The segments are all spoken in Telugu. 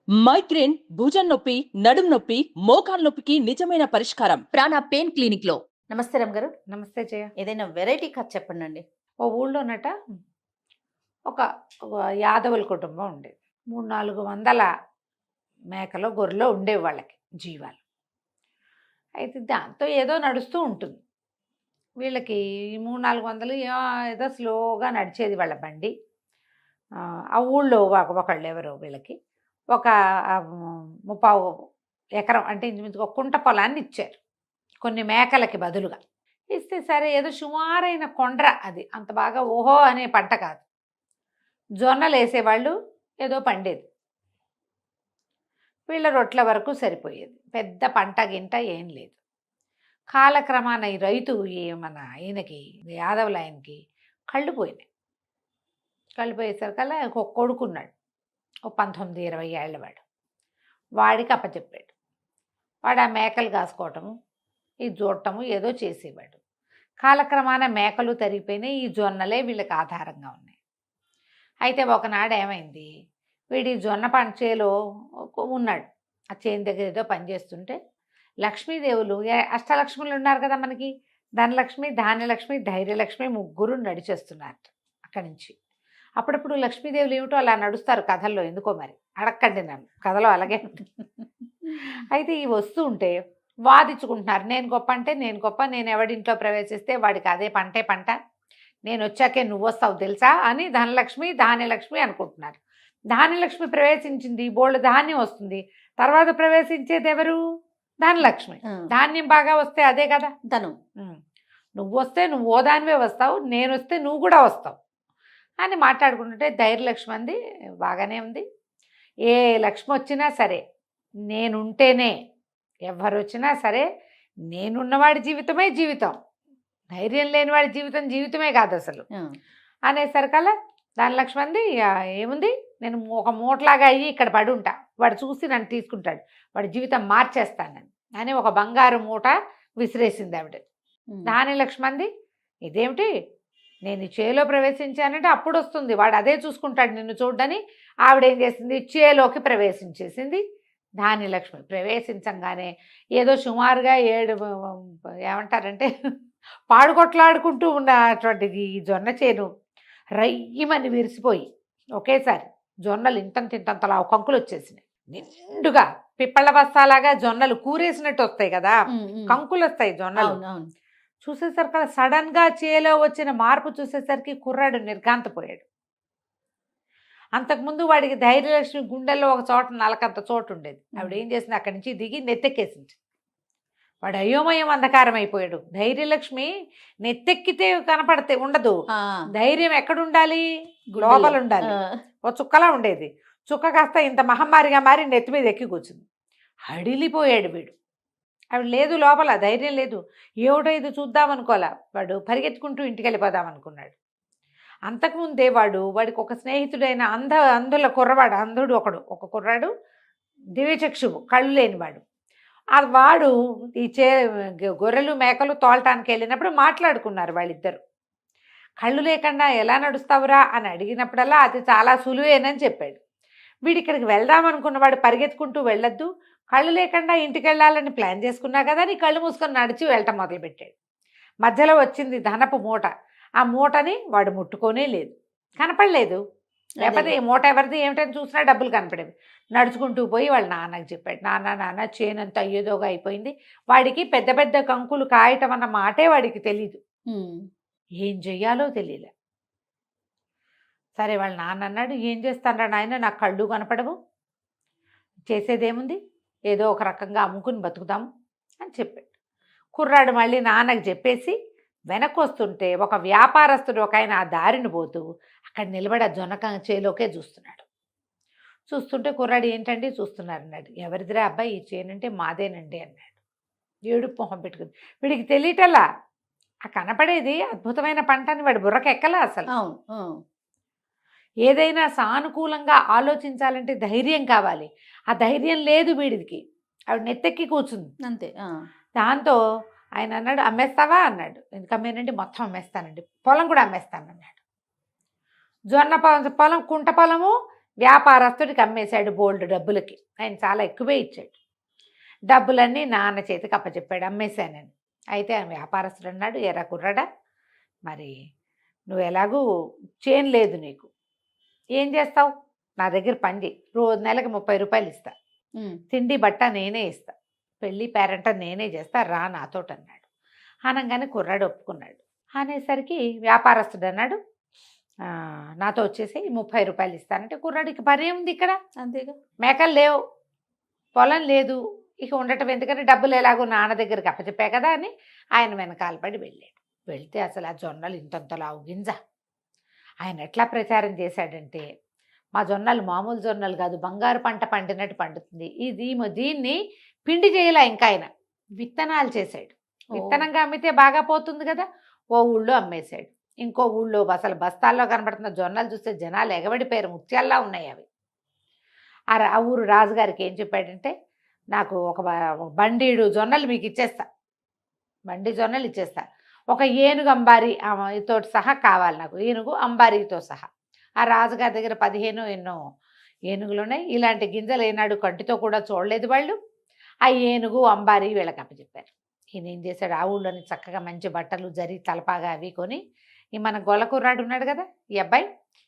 మైగ్రేన్, భుజం నొప్పి, నడుం నొప్పి, మోకాలు నొప్పికి నిజమైన పరిష్కారం ప్రాణ పెయిన్ క్లినిక్ లో. నమస్తే రామ్ గారు. నమస్తే జయ. ఏదైనా వెరైటీ కథ చెప్పండి. ఓ ఊళ్ళోనట ఒక ఒక యాదవుల కుటుంబం ఉండేది. 300-400 మేకలు గొర్రెలు ఉండేవి వాళ్ళకి జీవాలు. అయితే దాంతో ఏదో నడుస్తూ ఉంటుంది వీళ్ళకి. ఈ 300-400 ఏదో స్లోగా నడిచేది వాళ్ళ బండి. ఆ ఊళ్ళో ఒకళ్ళు ఎవరో వీళ్ళకి ఒక 30 ఎకరం అంటే ఇంచుమించుగా ఒక కుంట పొలాన్ని ఇచ్చారు కొన్ని మేకలకి బదులుగా. ఇస్తే సరే ఏదో సుమారైన కొండ్ర, అది అంత బాగా ఓహో అనే పంట కాదు. జొన్నలు వేసేవాళ్ళు, ఏదో పండేది. వీళ్ళ రొట్ల వరకు సరిపోయేది, పెద్ద పంట గింట ఏం లేదు. కాలక్రమాన ఈ రైతు మన ఆయనకి, యాదవుల ఆయనకి కళ్ళు పోయినాయి. కళ్ళు పోయేసరికల్లా ఒక కొడుకున్నాడు, ఓ 19-20 ఏళ్ళ వాడు. వాడికి అప్పచెప్పాడు. వాడు ఆ మేకలు కాసుకోవటము, ఈ చూడటము ఏదో చేసేవాడు. కాలక్రమాన మేకలు తరిగిపోయినాయి, ఈ జొన్నలే వీళ్ళకి ఆధారంగా ఉన్నాయి. అయితే ఒకనాడు ఏమైంది, వీడి జొన్న పంట చేలో ఉన్నాడు. ఆ చేను దగ్గర ఏదో పనిచేస్తుంటే లక్ష్మీదేవులు, అష్టలక్ష్ములు ఉన్నారు కదా మనకి, ధనలక్ష్మి, ధాన్యలక్ష్మి, ధైర్యలక్ష్మి, ముగ్గురు నడిచేస్తున్నారు అక్కడి నుంచి. అప్పుడప్పుడు లక్ష్మీదేవులు ఏమిటో అలా నడుస్తారు కథల్లో, ఎందుకో మరి అడక్కండి నన్ను, కథలో అలాగే ఉంటుంది. అయితే ఈ వస్తూ ఉంటే వాదించుకుంటున్నారు, నేను గొప్ప అంటే నేను గొప్ప, నేను ఎవడింట్లో ప్రవేశిస్తే వాడికి అదే పంటే పంట, నేను వచ్చాకే నువ్వు వస్తావు తెలుసా అని ధనలక్ష్మి ధాన్యలక్ష్మి అనుకుంటున్నారు. ధాన్యలక్ష్మి ప్రవేశించింది, బోల్డ్ ధాన్యం వస్తుంది. తర్వాత ప్రవేశించేది ఎవరు? ధనలక్ష్మి. ధాన్యం బాగా వస్తే అదే కదా ధనం. నువ్వు వస్తే నువ్వు ఓ దానివే వస్తావు, నేను వస్తే నువ్వు కూడా వస్తావు అని మాట్లాడుకుంటుంటే ధైర్యలక్ష్మి అంది, బాగానే ఉంది, ఏ లక్ష్మి వచ్చినా సరే నేనుంటేనే, ఎవరు వచ్చినా సరే నేనున్నవాడి జీవితమే జీవితం, ధైర్యం లేనివాడి జీవితం జీవితమే కాదు అసలు అనేసరికల్లా ధనలక్ష్మి అంది, ఏముంది, నేను ఒక మూటలాగా అయ్యి ఇక్కడ పడి ఉంటా, వాడు చూసి నన్ను తీసుకుంటాడు, వాడి జీవితం మార్చేస్తానని అని ఒక బంగారు మూట విసిరేసింది ఆవిడ. ధాన్యలక్ష్మి అంది, ఇదేమిటి, నేను ఈ చేలో ప్రవేశించానంటే అప్పుడు వస్తుంది, వాడు అదే చూసుకుంటాడు నిన్ను చూడని ఆవిడేం చేసింది, చేలోకి ప్రవేశించేసింది. ధాన్యలక్ష్మి ప్రవేశించంగానే ఏదో సుమారుగా 7 ఏమంటారంటే పాడుకొట్లాడుకుంటూ ఉన్నటువంటిది ఈ జొన్న చేను రయ్యమని విరిసిపోయి ఒకేసారి జొన్నలు ఇంతంతలా కంకులు వచ్చేసినాయి. నిండుగా పిప్పళ్ళ బస్తాలాగా జొన్నలు కూరేసినట్టు వస్తాయి కదా, కంకులు వస్తాయి జొన్నలు. చూసేసరికి సడన్ గా చేలో వచ్చిన మార్పు చూసేసరికి కుర్రాడు నిర్ఘాంతపోయాడు. అంతకుముందు వాడికి ధైర్యలక్ష్మి గుండెల్లో ఒక చోట నలకంత చోటు ఉండేది. ఆవిడ ఏం చేసింది, అక్కడి నుంచి దిగి నెత్తెక్కేసింది. వాడు అయోమయం అంధకారం అయిపోయాడు. ధైర్యలక్ష్మి నెత్తెక్కితే కనపడితే ఉండదు, ధైర్యం ఎక్కడుండాలి, లోపల ఉండాలి. ఓ చుక్కలా ఉండేది, చుక్క కాస్త ఇంత మహమ్మారిగా మారి నెత్తి మీద ఎక్కి కూర్చుంది. హడిలిపోయాడు వీడు. ఆవిడ లేదు లోపల, ధైర్యం లేదు. ఏమిటో ఇది చూద్దామనుకోలే, వాడు పరిగెత్తుకుంటూ ఇంటికి వెళ్ళిపోదామనుకున్నాడు. అంతకుముందే వాడికి ఒక స్నేహితుడైన అందుల కుర్రవాడు, అంధుడు ఒక కుర్రాడు, దివ్యచక్షువు, కళ్ళు లేనివాడు. వాడు ఈ గొర్రెలు మేకలు తోలటానికి వెళ్ళినప్పుడు మాట్లాడుకున్నారు వాళ్ళిద్దరు. కళ్ళు లేకుండా ఎలా నడుస్తావురా అని అడిగినప్పుడల్లా అది చాలా సులువేనని చెప్పాడు. వీడు ఇక్కడికి వెళ్దామనుకున్నవాడు పరిగెత్తుకుంటూ వెళ్ళొద్దు, కళ్ళు లేకుండా ఇంటికి వెళ్ళాలని ప్లాన్ చేసుకున్నా కదా అని కళ్ళు మూసుకొని నడిచి వెళ్ళటం మొదలుపెట్టాడు. మధ్యలో వచ్చింది ధనపు మూట. ఆ మూటని వాడు ముట్టుకోనే లేదు, కనపడలేదు. లేకపోతే ఈ మూట ఎవరిది ఏమిటని చూసినా డబ్బులు కనపడేవి. నడుచుకుంటూ పోయి వాళ్ళ నాన్నకి చెప్పాడు, నాన్న చేనంతా ఏదోగా అయిపోయింది, వాడికి పెద్ద పెద్ద కంకులు కాయటం అన్న మాటే వాడికి తెలీదు, ఏం చెయ్యాలో తెలియలే. సరే వాళ్ళ నాన్న అన్నాడు, ఏం చేస్తానరా నాయన, నాకు కళ్ళు కనపడవు, చేసేదేముంది, ఏదో ఒక రకంగా అమ్ముకుని బతుకుదాము అని చెప్పాడు. కుర్రాడు మళ్ళీ నాన్నకి చెప్పేసి వెనక్కి వస్తుంటే ఒక వ్యాపారస్తుడు ఒక ఆయన ఆ దారిని పోతూ అక్కడ నిలబడి ఆ జొన్నక చేలోకే చూస్తున్నాడు. చూస్తుంటే కుర్రాడు, ఏంటండి చూస్తున్నారు అన్నాడు. ఎవరిదిరా అబ్బాయి, ఈ చేనంటే మాదేనండి అన్నాడు. ఏడుపు మొహం పెట్టుకుంది. వీడికి తెలియటల్లా ఆ కనపడేది అద్భుతమైన పంట అని వాడి బుర్రకెక్కలా అసలు. ఏదైనా సానుకూలంగా ఆలోచించాలంటే ధైర్యం కావాలి, ఆ ధైర్యం లేదు వీడికి. ఆవిడ నెత్తెక్కి కూర్చుంది అంతే. దాంతో ఆయన అన్నాడు, అమ్మేస్తావా అన్నాడు. ఎందుకు అమ్మేనండి, మొత్తం అమ్మేస్తానండి, పొలం కూడా అమ్మేస్తాను అన్నాడు. జొన్న పొలం, కుంట పొలము, వ్యాపారస్తుడికి అమ్మేశాడు బోల్డ్ డబ్బులకి. ఆయన చాలా ఎక్కువే ఇచ్చాడు. డబ్బులన్నీ నాన్న చేతికి అప్పచెప్పాడు అమ్మేశానని. అయితే ఆ వ్యాపారస్తుడు అన్నాడు, ఎరా కుర్రాడా, మరి నువ్వు ఎలాగూ చేను లేదు నీకు, ఏం చేస్తావు, నా దగ్గర పని చేయి, రోజు నెలకు 30 రూపాయలు ఇస్తా, తిండి బట్ట నేనే ఇస్తా, పెళ్ళి పేరంట నేనే చేస్తా, రా నాతోటి అన్నాడు. అనగానే కుర్రాడు ఒప్పుకున్నాడు. అనేసరికి వ్యాపారస్తుడు అన్నాడు, నాతో వచ్చేసి 30 రూపాయలు ఇస్తానంటే కుర్రాడికి పని ఏముంది ఇక్కడ, అంతేగా, మేకలు లేవు, పొలం లేదు, ఇక ఉండటం ఎందుకంటే డబ్బులు ఎలాగో నాన్న దగ్గరికి అప్పచెప్పా కదా అని ఆయన వెనకాల పడి వెళ్ళాడు. వెళ్తే అసలు ఆ జొన్నలు ఇంతంతలావు గింజ. ఆయన ఎట్లా ప్రచారం చేశాడంటే, మా జొన్నలు మామూలు జొన్నలు కాదు, బంగారు పంట పండినట్టు పండుతుంది, దీన్ని పిండి చేయలే, ఇంకా ఆయన విత్తనాలు చేశాడు. విత్తనంగా అమ్మితే బాగా పోతుంది కదా, ఓ ఊళ్ళో అమ్మేశాడు. ఇంకో ఊళ్ళో అసలు బస్తాల్లో కనబడుతున్న జొన్నలు చూస్తే జనాలు ఎగబడిపోయారు, ముత్యాల్లా ఉన్నాయి అవి. ఆ ఊరు రాజుగారికి ఏం చెప్పాడంటే, నాకు ఒక బండీడు జొన్నలు మీకు ఇచ్చేస్తా, బండి జొన్నలు ఇచ్చేస్తా, ఒక ఏనుగు అంబారీ తోటి సహా కావాలి నాకు, ఏనుగు అంబారీతో సహా. ఆ రాజుగారి దగ్గర 15 ఎన్నో ఏనుగులు ఉన్నాయి. ఇలాంటి గింజలు ఏనాడు కంటితో కూడా చూడలేదు వాళ్ళు. ఆ ఏనుగు అంబారీ వీళ్ళకి అప్పచెప్పారు. ఈయన ఏం చేశాడు, ఆ ఊళ్ళోని చక్కగా మంచి బట్టలు జరి తలపాగా అవి కొని, ఈ మన గొల్ల కుర్రాడు ఉన్నాడు కదా ఈ అబ్బాయి,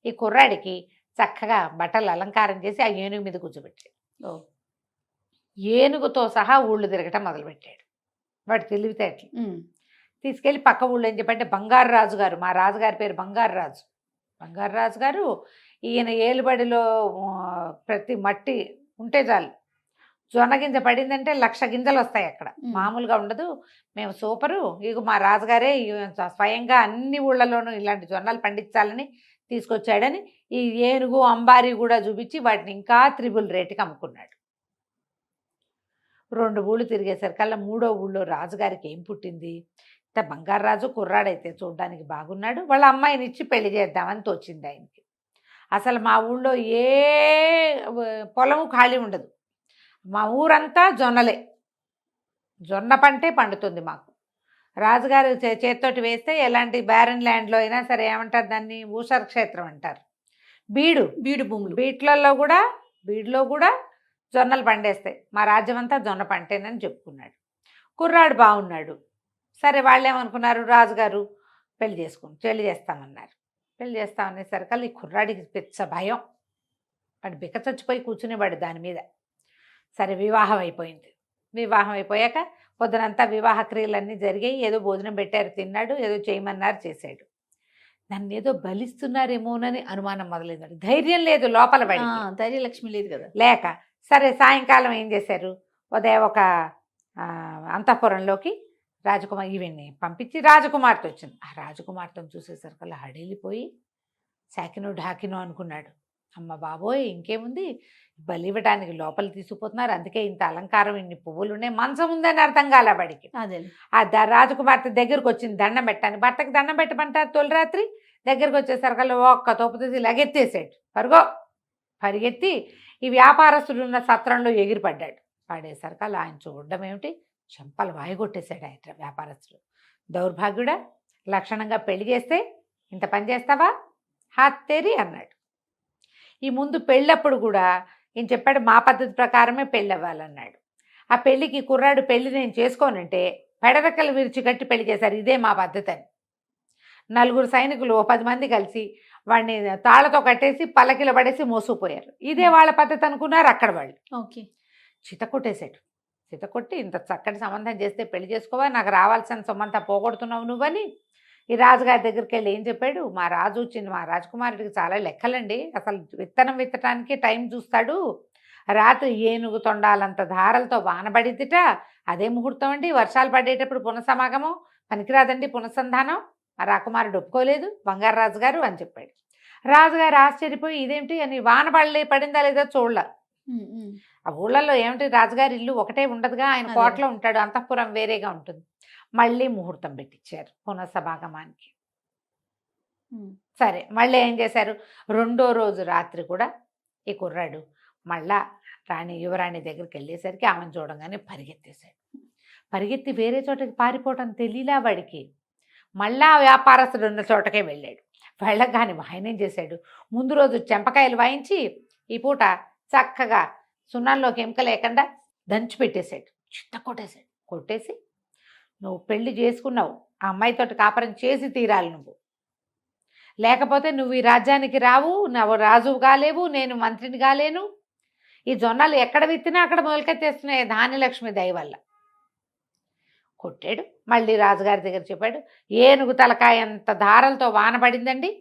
ఈ కుర్రాడికి చక్కగా బట్టలు అలంకారం చేసి ఆ ఏనుగు మీద కూర్చోబెట్టాడు. ఏనుగుతో సహా ఊళ్ళు తిరగటం మొదలుపెట్టాడు. వాడు తెలివితేటలు. తీసుకెళ్ళి పక్క ఊళ్ళో ఏం చెప్పంటే, బంగారు రాజు గారు, మా రాజుగారి పేరు బంగారు రాజు, బంగారు రాజు గారు, ఈయన ఏలుబడిలో ప్రతి మట్టి ఉంటే చాలు, జొన్న గింజ పడిందంటే 1,00,000 గింజలు వస్తాయి అక్కడ, మామూలుగా ఉండదు, మేము సూపరు, ఇక మా రాజుగారే స్వయంగా అన్ని ఊళ్ళలోనూ ఇలాంటి జొన్నలు పండించాలని తీసుకొచ్చాడని ఈ ఏనుగు అంబారీ కూడా చూపించి వాటిని ఇంకా 3 రేటుకి అమ్ముకున్నాడు. 2 ఊళ్ళు తిరిగేసరికల్లా 3వ ఊళ్ళో రాజుగారికి ఏం పుట్టింది, బంగారు రాజు కుర్రాడైతే చూడ్డానికి బాగున్నాడు, వాళ్ళ అమ్మాయిని ఇచ్చి పెళ్లి చేద్దామని తోచింది ఆయనకి. అసలు మా ఊళ్ళో ఏ పొలము ఖాళీ ఉండదు, మా ఊరంతా జొన్నలే, జొన్న పంటే పండుతుంది మాకు. రాజుగారు చేత్తోటి వేస్తే ఎలాంటి బ్యారన్ ల్యాండ్లో అయినా సరే ఏమంటారు దాన్ని, ఊషర క్షేత్రం అంటారు, బీడు భూములు, బీడులో కూడా జొన్నలు పండేస్తాయి, మా రాజ్యం అంతా జొన్న పంటేనని చెప్పుకున్నాడు. కుర్రాడు బాగున్నాడు. సరే వాళ్ళు ఏమనుకున్నారు, రాజుగారు పెళ్లి చేస్తామన్నారు. పెళ్లి చేస్తామనేసరికల్లా ఈ కుర్రాడికి పెద్ద భయం, వాడు బిక్క చచ్చిపోయి కూర్చునేవాడు దాని మీద. సరే వివాహం అయిపోయింది. వివాహం అయిపోయాక పొద్దునంతా వివాహ క్రియలన్నీ జరిగాయి, ఏదో భోజనం పెట్టారు, తిన్నాడు, ఏదో చేయమన్నారు చేశాడు. నన్ను ఏదో బలిస్తున్నారేమోనని అనుమానం మొదలైంది. ధైర్యం లేదు లోపల, వాడికి ధైర్యలక్ష్మి లేదు కదా, లేక సరే సాయంకాలం ఏం చేశారు, ఉదయం ఒక అంతఃపురంలోకి ఈవిడ్ని పంపించి రాజకుమార్తె వచ్చింది. ఆ రాజకుమార్తెను చూసేసరికల్లా హడేలిపోయి సాకినో ఢాకినో అనుకున్నాడు. అమ్మ బాబోయ్, ఇంకేముంది, బలి ఇవ్వడానికి లోపల తీసుకుపోతున్నారు, అందుకే ఇంత అలంకారం, ఇన్ని పువ్వులు ఉన్నాయి, మంచం ఉందని అర్థం కాల వాడికి. ఆ రాజకుమార్తె దగ్గరకు వచ్చింది దండం పెట్టాను, భర్తకి దండం పెట్టమంటారు తొలి రాత్రి. దగ్గరకు వచ్చేసరికల్లా ఒక్క తోపు తీసి లగెత్తేసాడు, పరిగెత్తి ఈ వ్యాపారస్తుడు ఉన్న సత్రంలో ఎగిరిపడ్డాడు. పడేసరికల్లా ఆయన చూడడం ఏమిటి, చెంపలు వాయిగొట్టేశాడు ఆయన వ్యాపారస్తుడు. దౌర్భాగ్యుడా, లక్షణంగా పెళ్లి చేస్తే ఇంత పని చేస్తావా, హాత్తేరి అన్నాడు. ఈ ముందు పెళ్ళప్పుడు కూడా ఈయన చెప్పాడు, మా పద్ధతి ప్రకారమే పెళ్ళి అవ్వాలన్నాడు. ఆ పెళ్ళికి కుర్రాడు పెళ్ళి నేను చేసుకోనంటే పెడరెక్కలు విరిచి కట్టి పెళ్లి చేశారు, ఇదే మా పద్ధతి అని. 4 సైనికులు 10 మంది కలిసి వాడిని తాళ్లతో కట్టేసి పల్లకిలో పడేసి మోసుకుపోయారు. ఇదే వాళ్ళ పద్ధతి అనుకున్నారు అక్కడ వాళ్ళు. చితకొట్టేశాడు. చితకొట్టి, ఇంత చక్కటి సంబంధం చేస్తే పెళ్లి చేసుకోవా, నాకు రావాల్సిన సొమ్మంతా పోగొడుతున్నావు నువ్వని ఈ రాజుగారి దగ్గరికి వెళ్ళి ఏం చెప్పాడు, మా రాజకుమారుడికి చాలా లెక్కలండి, అసలు విత్తనం విత్తటానికి టైం చూస్తాడు, రాత్రి ఏనుగు తొండాలంత ధారలతో వానబడిద్దిట, అదే ముహూర్తం అండి, వర్షాలు పడేటప్పుడు పునఃసమాగమం పనికిరాదండి, పునఃసంధానం. ఆ రాకుమారుడు ఒప్పుకోలేదు, బంగారు రాజుగారు అని చెప్పాడు. రాజుగారు ఆశ్చర్యపోయి ఇదేమిటి అని, వాన పడిందా లేదా చూడలే. ఆ ఊళ్ళల్లో ఏమిటి, రాజుగారి ఇల్లు ఒకటే ఉండదుగా, ఆయన కోటలో ఉంటాడు, అంతఃపురం వేరేగా ఉంటుంది. మళ్ళీ ముహూర్తం పెట్టించారు పునఃసమాగమానికి. సరే మళ్ళీ ఏం చేశారు, 2వ రోజు రాత్రి కూడా ఈ కుర్రాడు మళ్ళా యువరాణి దగ్గరికి వెళ్ళేసరికి ఆమెను చూడంగానే పరిగెత్తి వేరే చోటకి పారిపోవటం తెలియలా వాడికి. మళ్ళా వ్యాపారస్తుడు ఉన్న చోటకే వెళ్ళాడు. వెళ్ళగానే ఆయన ఏం చేశాడు, ముందు రోజు చెంపకాయలు వాయించి ఈ పూట చక్కగా సున్నంలోకి ఎముక లేకుండా దంచి పెట్టేసాడు, చిత్త కొట్టేసాడు. కొట్టేసి నువ్వు పెళ్లి చేసుకున్నావు, ఆ అమ్మాయితోటి కాపురం చేసి తీరాలి నువ్వు, లేకపోతే నువ్వు ఈ రాజ్యానికి రావు, నువ్వు రాజువు కాలేవు, నేను మంత్రిని కాలేను. ఈ జొన్నలు ఎక్కడ విత్తినా అక్కడ మొలకెత్తేస్తున్నాయి ధాన్యలక్ష్మి దయ వల్ల. కొట్టాడు. మళ్ళీ రాజుగారి దగ్గర చెప్పాడు, ఏనుగు తలకాయ అంత దారలతో వాన పడిందండి,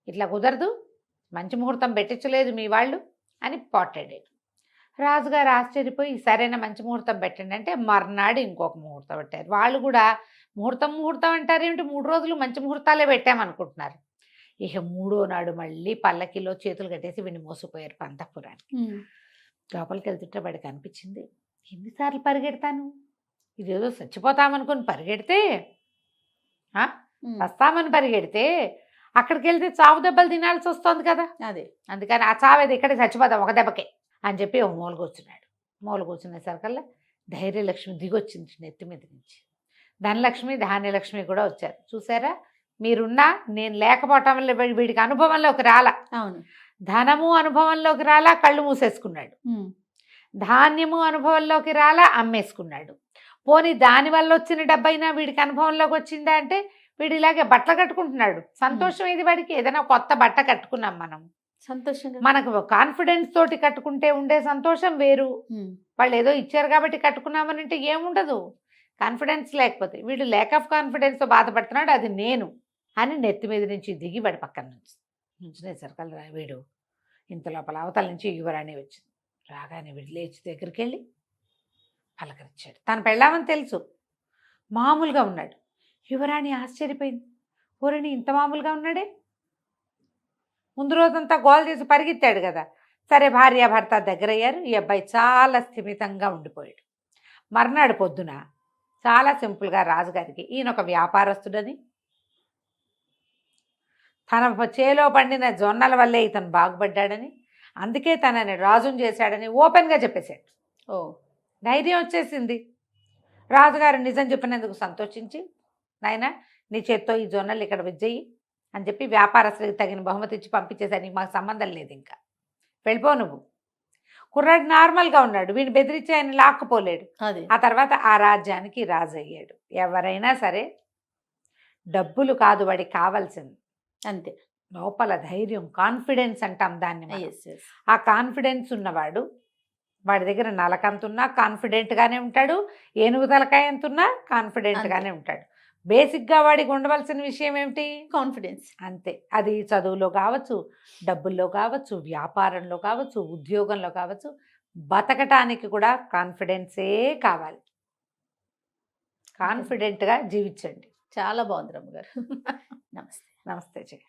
ఇట్లా కుదరదు, మంచి ముహూర్తం పెట్టించలేదు మీ వాళ్ళు అని పోట్లాడాడు. రాజుగారు ఆశ్చర్యపోయి సరైన మంచి ముహూర్తం పెట్టండి అంటే మర్నాడు ఇంకొక ముహూర్తం పెట్టారు. వాళ్ళు కూడా ముహూర్తం అంటారేమిటి, 3 రోజులు మంచి ముహూర్తాలే పెట్టామనుకుంటున్నారు. ఇక 3వ నాడు మళ్ళీ పల్లకిలో చేతులు కట్టేసి వీడిని మోసిపోయారు పంతపురానికి. లోపలికి వెళ్తుంటే వాడికి అనిపించింది, ఎన్నిసార్లు పరిగెడతాను, ఇదేదో చచ్చిపోతామనుకుని పరిగెడితే, వస్తామని పరిగెడితే అక్కడికి వెళ్తే చావు దెబ్బలు తినాల్సి వస్తుంది కదా, అదే అందుకని ఆ చావేది ఇక్కడే చచ్చిపోతాం ఒక దెబ్బకే అని చెప్పి ఒక మూల కూర్చున్నాడు. మూల కూర్చునేసరికల్లా ధైర్యలక్ష్మి దిగొచ్చింది నెత్తి మీద నుంచి. ధనలక్ష్మి ధాన్యలక్ష్మి కూడా వచ్చారు. చూసారా, మీరున్నా నేను లేకపోవటం వల్ల వీడికి అనుభవంలోకి రాలా. అవును, ధనము అనుభవంలోకి రాలా, కళ్ళు మూసేసుకున్నాడు. ధాన్యము అనుభవంలోకి రాలా, అమ్మేసుకున్నాడు. పోనీ దానివల్ల వచ్చిన డబ్బైనా వీడికి అనుభవంలోకి వచ్చిందా అంటే వీడు ఇలాగే బట్టలు కట్టుకుంటున్నాడు. సంతోషం ఇది వాడికి, ఏదైనా కొత్త బట్ట కట్టుకున్నాం మనం, సంతోషంగా మనకు కాన్ఫిడెన్స్ తోటి కట్టుకుంటే ఉండే సంతోషం వేరు. వాళ్ళు ఏదో ఇచ్చారు కాబట్టి కట్టుకున్నామని అంటే ఏముండదు. కాన్ఫిడెన్స్ లేకపోతే, వీడు ల్యాక్ ఆఫ్ కాన్ఫిడెన్స్తో బాధపడుతున్నాడు, అది నేను అని నెత్తి మీద నుంచి దిగి వాడి పక్కన నుంచునేసరికల్లా వీడు ఇంత లోపల అవతల నుంచి యువరాణి వచ్చింది. రాగానే వీడు లేచి దగ్గరికి వెళ్ళి పలకరించాడు. తను పెళ్ళామని తెలుసు, మామూలుగా ఉన్నాడు. యువరాణి ఆశ్చర్యపోయింది, ఊరిని ఇంత మామూలుగా ఉన్నాడే, ముందు రోజంతా గోల్ చేసి పరిగెత్తాడు కదా. సరే, భార్యాభర్త దగ్గరయ్యారు. ఈ అబ్బాయి చాలా స్థిమితంగా ఉండిపోయాడు. మర్నాడు పొద్దున చాలా సింపుల్గా రాజుగారికి, ఈయన ఒక వ్యాపారస్తుడని, తన చేలో పండిన జొన్నల వల్లే ఇతను బాగుపడ్డాడని, అందుకే తనని రాజుని చేశాడని ఓపెన్గా చెప్పేశాడు. ధైర్యం వచ్చేసింది. రాజుగారు నిజం చెప్పినందుకు సంతోషించి, నాయనా నీ చేత్తో ఈ జొన్నలు ఇక్కడ విజ్జయి అని చెప్పి వ్యాపారస్తుడికి తగిన బహుమతి ఇచ్చి పంపించేశాడు. నీకు మాకు సంబంధం లేదు, ఇంకా వెళ్ళిపో నువ్వు. కుర్రాడు నార్మల్గా ఉన్నాడు, వీడిని బెదిరించి ఆయన లాక్కుపోలేడు. ఆ తర్వాత ఆ రాజ్యానికి రాజు అయ్యాడు. ఎవరైనా సరే డబ్బులు కాదు వాడికి కావాల్సింది, అంతే, లోపల ధైర్యం, కాన్ఫిడెన్స్ అంటాం దాన్ని. ఆ కాన్ఫిడెన్స్ ఉన్నవాడు, వాడి దగ్గర నలకంతున్నా కాన్ఫిడెంట్గానే ఉంటాడు, ఏనుగు తలకాయ ఎంతున్నా కాన్ఫిడెంట్గానే ఉంటాడు. బేసిక్గా వాడికి ఉండవలసిన విషయం ఏమిటి, కాన్ఫిడెన్స్. అంతే. అది చదువులో కావచ్చు, డబ్బుల్లో కావచ్చు, వ్యాపారంలో కావచ్చు, ఉద్యోగంలో కావచ్చు, బతకటానికి కూడా కాన్ఫిడెన్సే కావాలి. కాన్ఫిడెంట్గా జీవించండి. చాలా బాగుంది రమ్మ గారు. నమస్తే. నమస్తే జయ.